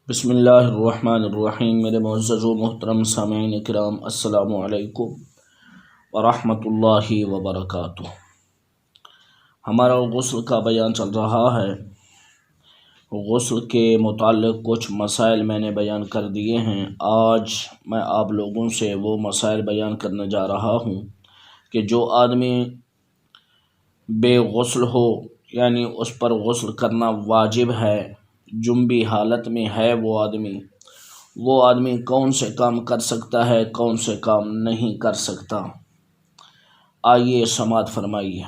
بسم اللہ الرحمن الرحیم۔ میرے معزز و محترم سامعین کرام، السلام علیکم ورحمۃ اللہ وبرکاتہ۔ ہمارا غسل کا بیان چل رہا ہے۔ غسل کے متعلق کچھ مسائل میں نے بیان کر دیے ہیں۔ آج میں آپ لوگوں سے وہ مسائل بیان کرنے جا رہا ہوں کہ جو آدمی بے غسل ہو، یعنی اس پر غسل کرنا واجب ہے، جنبی حالت میں ہے، وہ آدمی کون سے کام کر سکتا ہے، کون سے کام نہیں کر سکتا۔ آئیے سماعت فرمائیے۔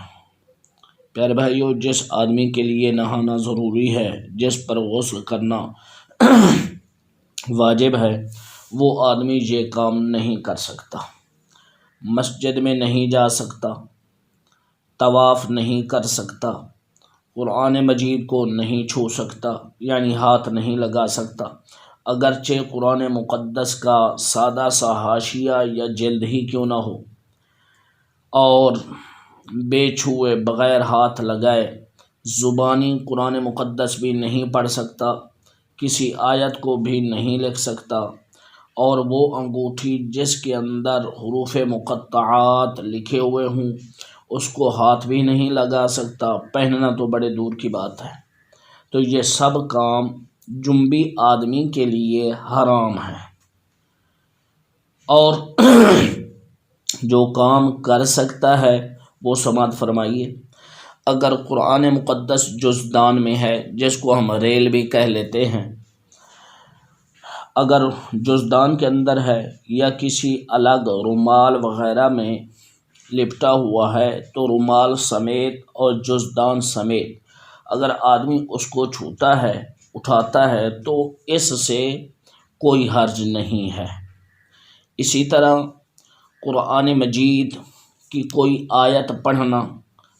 پیارے بھائیو، جس آدمی کے لیے نہانا ضروری ہے، جس پر غسل کرنا واجب ہے، وہ آدمی یہ کام نہیں کر سکتا۔ مسجد میں نہیں جا سکتا، طواف نہیں کر سکتا، قرآن مجید کو نہیں چھو سکتا، یعنی ہاتھ نہیں لگا سکتا، اگرچہ قرآن مقدس کا سادہ سا حاشیہ یا جلد ہی کیوں نہ ہو، اور بے چھوئے بغیر ہاتھ لگائے زبانی قرآن مقدس بھی نہیں پڑھ سکتا، کسی آیت کو بھی نہیں لکھ سکتا، اور وہ انگوٹھی جس کے اندر حروف مقطعات لکھے ہوئے ہوں اس کو ہاتھ بھی نہیں لگا سکتا، پہننا تو بڑے دور کی بات ہے۔ تو یہ سب کام جنبی آدمی کے لیے حرام ہے۔ اور جو کام کر سکتا ہے وہ سماعت فرمائیے۔ اگر قرآن مقدس جزدان میں ہے، جس کو ہم ریل بھی کہہ لیتے ہیں، اگر جزدان کے اندر ہے یا کسی الگ رومال وغیرہ میں لپٹا ہوا ہے، تو رومال سمیت اور جزدان سمیت اگر آدمی اس کو چھوتا ہے، اٹھاتا ہے، تو اس سے کوئی حرج نہیں ہے۔ اسی طرح قرآن مجید کی کوئی آیت پڑھنا،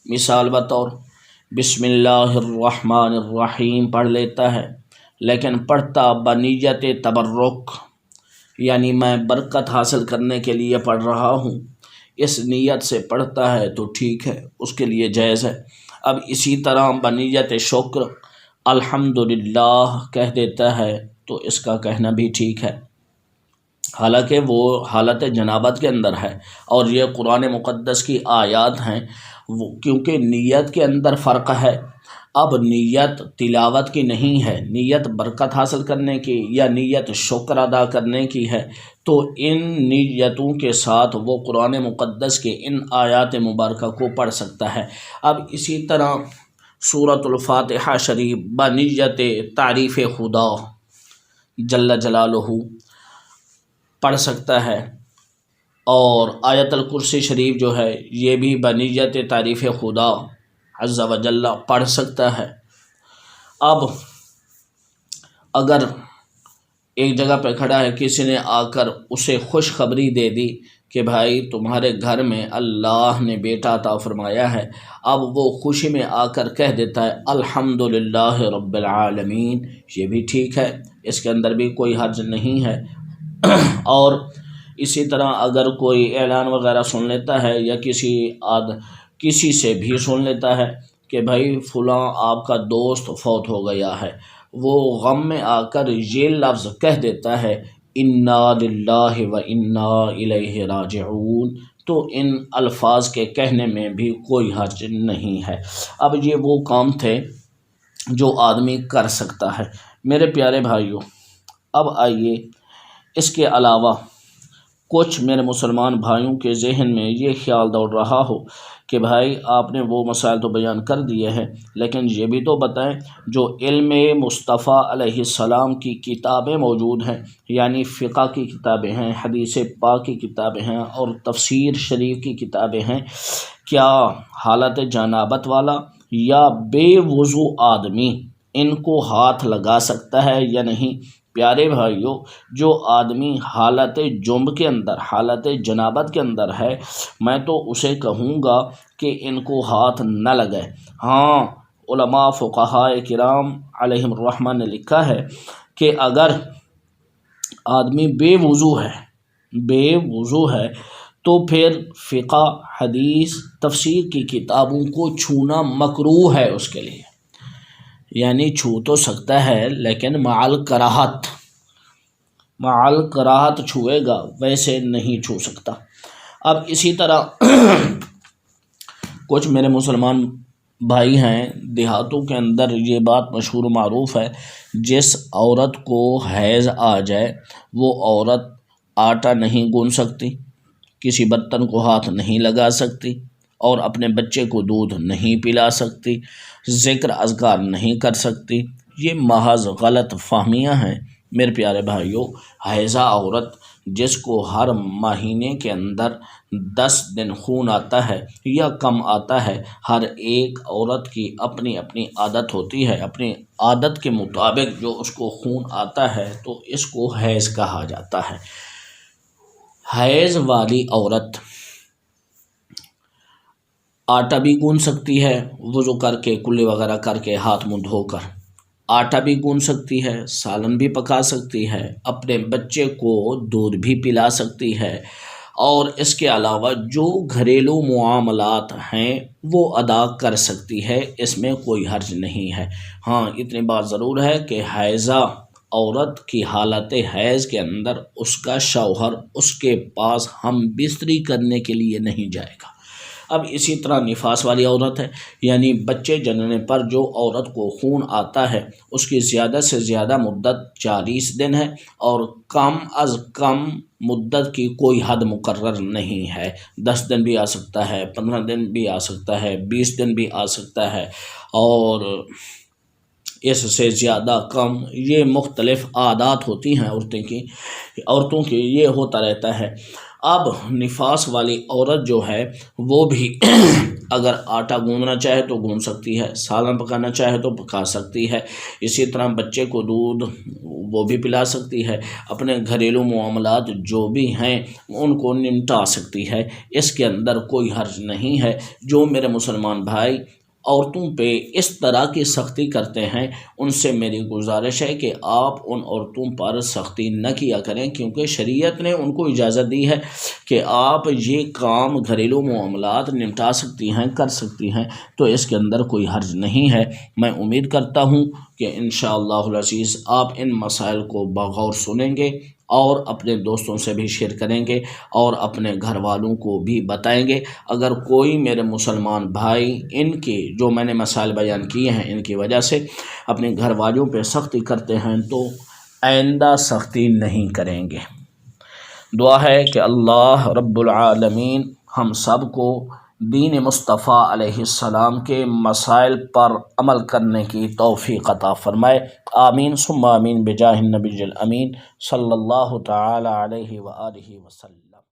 مثال بطور بسم اللہ الرحمن الرحیم پڑھ لیتا ہے، لیکن پڑھتا بنیت تبرک، یعنی میں برکت حاصل کرنے کے لیے پڑھ رہا ہوں، اس نیت سے پڑھتا ہے تو ٹھیک ہے، اس کے لیے جائز ہے۔ اب اسی طرح بنیت شکر الحمدللہ کہہ دیتا ہے تو اس کا کہنا بھی ٹھیک ہے، حالانکہ وہ حالت جنابت کے اندر ہے اور یہ قرآن مقدس کی آیات ہیں، کیونکہ نیت کے اندر فرق ہے۔ اب نیت تلاوت کی نہیں ہے، نیت برکت حاصل کرنے کی یا نیت شکر ادا کرنے کی ہے، تو ان نیتوں کے ساتھ وہ قرآن مقدس کے ان آیات مبارکہ کو پڑھ سکتا ہے۔ اب اسی طرح سورۃ الفاتحہ شریف بنیت تعریف خدا جل جلالہ پڑھ سکتا ہے، اور آیت الکرسی شریف جو ہے یہ بھی بنیت تعریف خدا عز و جل پڑھ سکتا ہے۔ اب اگر ایک جگہ پہ کھڑا ہے، کسی نے آ کر اسے خوشخبری دے دی کہ بھائی تمہارے گھر میں اللہ نے بیٹا عطا فرمایا ہے، اب وہ خوشی میں آ کر کہہ دیتا ہے الحمدللہ رب العالمین، یہ بھی ٹھیک ہے، اس کے اندر بھی کوئی حرج نہیں ہے۔ اور اسی طرح اگر کوئی اعلان وغیرہ سن لیتا ہے یا کسی سے بھی سن لیتا ہے کہ بھائی فلاں آپ کا دوست فوت ہو گیا ہے، وہ غم میں آ کر یہ لفظ کہہ دیتا ہے انا للہ و انا الیہ راجعون، تو ان الفاظ کے کہنے میں بھی کوئی حرج نہیں ہے۔ اب یہ وہ کام تھے جو آدمی کر سکتا ہے۔ میرے پیارے بھائیوں، اب آئیے اس کے علاوہ کچھ میرے مسلمان بھائیوں کے ذہن میں یہ خیال دوڑ رہا ہو کہ بھائی آپ نے وہ مسائل تو بیان کر دیے ہیں، لیکن یہ بھی تو بتائیں جو علم مصطفیٰ علیہ السلام کی کتابیں موجود ہیں، یعنی فقہ کی کتابیں ہیں، حدیث پاک کی کتابیں ہیں اور تفسیر شریف کی کتابیں ہیں، کیا حالت جنابت والا یا بے وضو آدمی ان کو ہاتھ لگا سکتا ہے یا نہیں؟ پیارے بھائیو، جو آدمی حالت جنب کے اندر، حالت جنابت کے اندر ہے، میں تو اسے کہوں گا کہ ان کو ہاتھ نہ لگائے۔ ہاں، علماء فقہاء کرام علیہم الرحمہ نے لکھا ہے کہ اگر آدمی بے وضو ہے تو پھر فقہ، حدیث، تفسیر کی کتابوں کو چھونا مکروہ ہے اس کے لیے، یعنی چھو تو سکتا ہے لیکن معال کراہت چھوئے گا، ویسے نہیں چھو سکتا۔ اب اسی طرح کچھ میرے مسلمان بھائی ہیں دیہاتوں کے اندر یہ بات مشہور و معروف ہے، جس عورت کو حیض آ جائے وہ عورت آٹا نہیں گون سکتی، کسی برتن کو ہاتھ نہیں لگا سکتی، اور اپنے بچے کو دودھ نہیں پلا سکتی، ذکر اذکار نہیں کر سکتی۔ یہ محض غلط فہمیاں ہیں میرے پیارے بھائیوں۔ حیضہ عورت جس کو ہر مہینے کے اندر 10 دن خون آتا ہے یا کم آتا ہے، ہر ایک عورت کی اپنی اپنی عادت ہوتی ہے، اپنی عادت کے مطابق جو اس کو خون آتا ہے تو اس کو حیض کہا جاتا ہے۔ حیض والی عورت آٹا بھی گون سکتی ہے، وضو کر کے کلی وغیرہ کر کے ہاتھ منہ دھو کر آٹا بھی گون سکتی ہے، سالن بھی پکا سکتی ہے، اپنے بچے کو دودھ بھی پلا سکتی ہے، اور اس کے علاوہ جو گھریلو معاملات ہیں وہ ادا کر سکتی ہے، اس میں کوئی حرج نہیں ہے۔ ہاں اتنی بات ضرور ہے کہ حیضہ عورت کی حالت حیض کے اندر اس کا شوہر اس کے پاس ہم بستری کرنے کے لیے نہیں جائے گا۔ اب اسی طرح نفاس والی عورت ہے، یعنی بچے جننے پر جو عورت کو خون آتا ہے اس کی زیادہ سے زیادہ مدت 40 دن ہے، اور کم از کم مدت کی کوئی حد مقرر نہیں ہے۔ 10 دن بھی آ سکتا ہے، 15 دن بھی آ سکتا ہے، 20 دن بھی آ سکتا ہے، اور اس سے زیادہ کم، یہ مختلف عادات ہوتی ہیں عورتوں کی یہ ہوتا رہتا ہے۔ اب نفاس والی عورت جو ہے وہ بھی اگر آٹا گوندنا چاہے تو گوندھ سکتی ہے، سالن پکانا چاہے تو پکا سکتی ہے، اسی طرح بچے کو دودھ وہ بھی پلا سکتی ہے، اپنے گھریلو معاملات جو بھی ہیں ان کو نمٹا سکتی ہے، اس کے اندر کوئی حرج نہیں ہے۔ جو میرے مسلمان بھائی عورتوں پہ اس طرح کی سختی کرتے ہیں ان سے میری گزارش ہے کہ آپ ان عورتوں پر سختی نہ کیا کریں، کیونکہ شریعت نے ان کو اجازت دی ہے کہ آپ یہ کام گھریلو معاملات نمٹا سکتی ہیں، کر سکتی ہیں، تو اس کے اندر کوئی حرج نہیں ہے۔ میں امید کرتا ہوں کہ انشاءاللہ العزیز آپ ان مسائل کو بغور سنیں گے اور اپنے دوستوں سے بھی شیئر کریں گے اور اپنے گھر والوں کو بھی بتائیں گے۔ اگر کوئی میرے مسلمان بھائی ان کے جو میں نے مسائل بیان کیے ہیں ان کی وجہ سے اپنے گھر والوں پہ سختی کرتے ہیں تو آئندہ سختی نہیں کریں گے۔ دعا ہے کہ اللہ رب العالمین ہم سب کو دین مصطفیٰ علیہ السلام کے مسائل پر عمل کرنے کی توفیق عطا فرمائے۔ آمین ثم آمین بجاہ النبی الامین صلی اللہ تعالی علیہ وآلہ وسلم۔